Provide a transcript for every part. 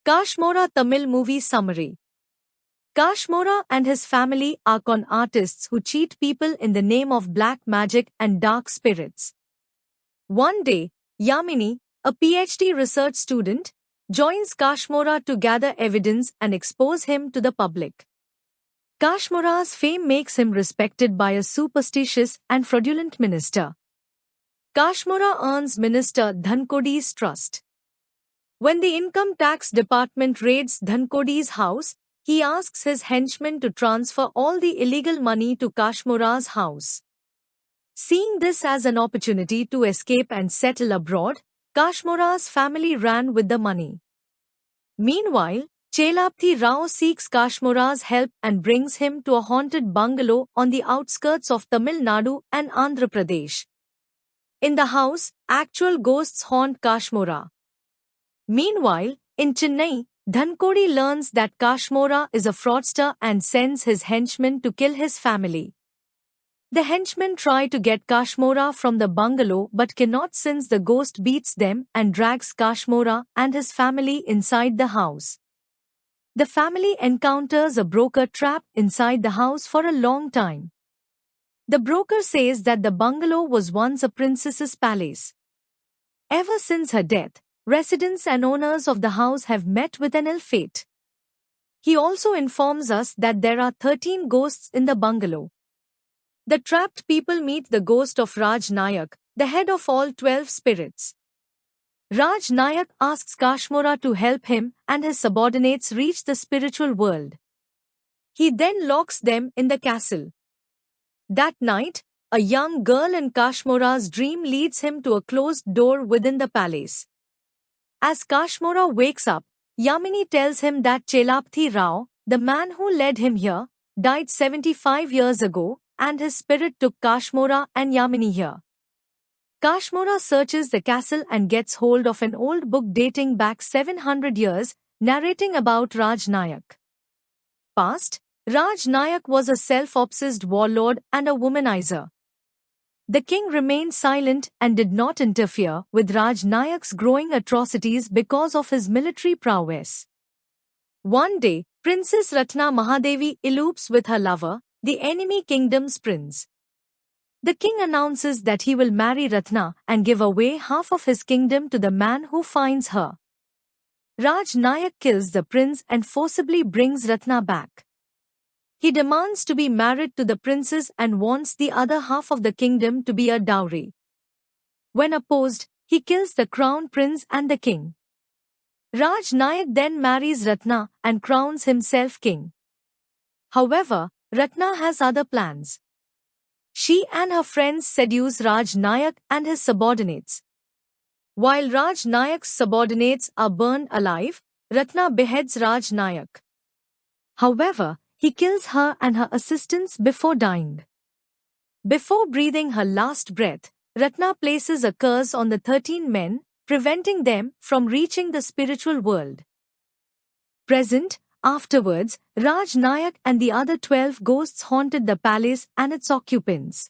Kashmora Tamil movie summary. Kashmora and his family are con artists who cheat people in the name of black magic and dark spirits. One day, Yamini, a PhD research student, joins Kashmora to gather evidence and expose him to the public. Kashmora's fame makes him respected by a superstitious and fraudulent minister. Kashmora earns Minister Dhankodi's trust. When the income tax department raids Dhankodi's house, he asks his henchmen to transfer all the illegal money to Kashmora's house. Seeing this as an opportunity to escape and settle abroad, Kashmora's family ran with the money. Meanwhile, Chelapthi Rao seeks Kashmora's help and brings him to a haunted bungalow on the outskirts of Tamil Nadu and Andhra Pradesh. In the house, actual ghosts haunt Kashmora. Meanwhile, in Chennai, Dhankodi learns that Kashmora is a fraudster and sends his henchmen to kill his family. The henchmen try to get Kashmora from the bungalow but cannot since the ghost beats them and drags Kashmora and his family inside the house. The family encounters a broker trapped inside the house for a long time. The broker says that the bungalow was once a princess's palace. Ever since her death, residents and owners of the house have met with an ill fate. He also informs us that there are 13 ghosts in the bungalow. The trapped people meet the ghost of Raj Nayak, the head of all 12 spirits. Raj Nayak asks Kashmora to help him and his subordinates reach the spiritual world. He then locks them in the castle. That night, a young girl in Kashmora's dream leads him to a closed door within the palace. As Kashmora wakes up, Yamini tells him that Chelapthi Rao, the man who led him here, died 75 years ago, and his spirit took Kashmora and Yamini here. Kashmora searches the castle and gets hold of an old book dating back 700 years, narrating about Raj Nayak. Past, Raj Nayak was a self-obsessed warlord and a womanizer. The king remained silent and did not interfere with Raj Nayak's growing atrocities because of his military prowess. One day, Princess Ratna Mahadevi elopes with her lover, the enemy kingdom's prince. The king announces that he will marry Ratna and give away half of his kingdom to the man who finds her. Raj Nayak kills the prince and forcibly brings Ratna back. He demands to be married to the princess and wants the other half of the kingdom to be a dowry. When opposed, he kills the crown prince and the king. Raj Nayak then marries Ratna and crowns himself king. However, Ratna has other plans. She and her friends seduce Raj Nayak and his subordinates. While Raj Nayak's subordinates are burned alive, Ratna beheads Raj Nayak. However, he kills her and her assistants before dying. Before breathing her last breath, Ratna places a curse on the 13 men, preventing them from reaching the spiritual world. Present, afterwards, Raj Nayak and the other 12 ghosts haunted the palace and its occupants.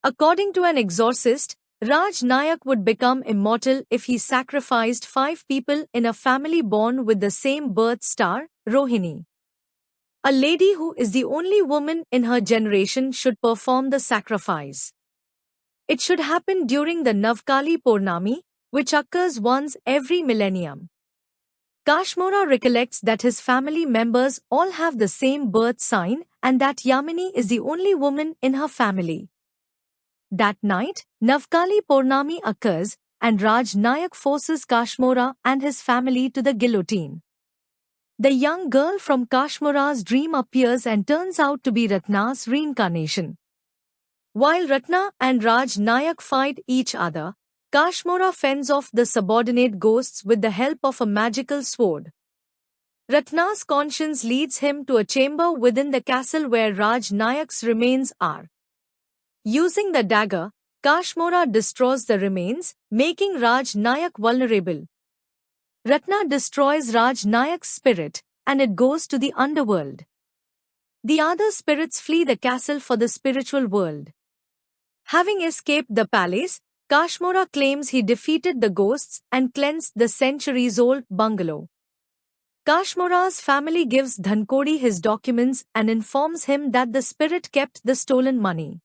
According to an exorcist, Raj Nayak would become immortal if he sacrificed 5 people in a family born with the same birth star, Rohini. A lady who is the only woman in her generation should perform the sacrifice. It should happen during the Navkali Purnami, which occurs once every millennium. Kashmora recollects that his family members all have the same birth sign and that Yamini is the only woman in her family. That night, Navkali Purnami occurs and Raj Nayak forces Kashmora and his family to the guillotine. The young girl from Kashmora's dream appears and turns out to be Ratna's reincarnation. While Ratna and Raj Nayak fight each other, Kashmora fends off the subordinate ghosts with the help of a magical sword. Ratna's conscience leads him to a chamber within the castle where Raj Nayak's remains are. Using the dagger, Kashmora destroys the remains, making Raj Nayak vulnerable. Ratna destroys Raj Nayak's spirit, and it goes to the underworld. The other spirits flee the castle for the spiritual world. Having escaped the palace, Kashmora claims he defeated the ghosts and cleansed the centuries-old bungalow. Kashmora's family gives Dhankodi his documents and informs him that the spirit kept the stolen money.